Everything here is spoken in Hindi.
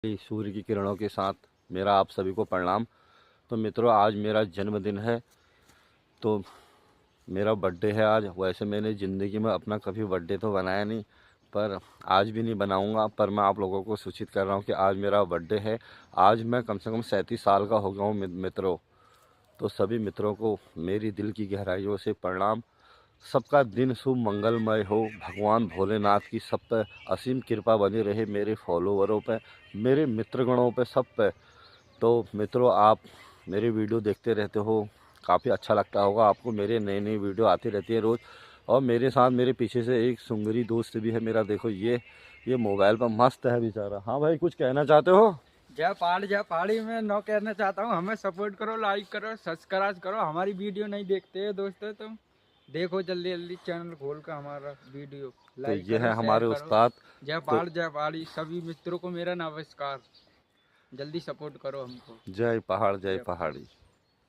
सूर्य की किरणों के साथ मेरा आप सभी को प्रणाम। तो मित्रों, आज मेरा जन्मदिन है। तो मेरा बर्थडे है आज। वैसे मैंने ज़िंदगी में अपना कभी बर्थडे तो बनाया नहीं, पर आज भी नहीं बनाऊंगा। पर मैं आप लोगों को सूचित कर रहा हूं कि आज मेरा बर्थडे है। आज मैं कम से कम 37 साल का हो गया हूँ मित्रों। तो सभी मित्रों को मेरी दिल की गहराइयों से प्रणाम। सबका दिन शुभ मंगलमय हो। भगवान भोलेनाथ की सब पे असीम कृपा बनी रहे, मेरे फॉलोवरों पे, मेरे मित्रगणों पे, सब पे। तो मित्रों, आप मेरे वीडियो देखते रहते हो, काफ़ी अच्छा लगता होगा आपको। मेरे नई नई वीडियो आती रहती है रोज़। और मेरे साथ मेरे पीछे से एक सुंगरी दोस्त भी है मेरा। देखो ये मोबाइल पर मस्त है बेचारा। हाँ भाई, कुछ कहना चाहते हो? जय पहाड़ी में नौ कहना चाहता हूँ, हमें सपोर्ट करो, लाइक करो, सब्सक्राइब करो। हमारी वीडियो नहीं देखते हो दोस्तों, तुम देखो जल्दी जल्दी चैनल खोल कर हमारा वीडियो तो लाइक ये करो, है शेयर हमारे करो। उस्ताद। तो जय पहाड़ी सभी मित्रों को मेरा नमस्कार। जल्दी सपोर्ट करो हमको। जय पहाड़, जय जय पहाड़ी।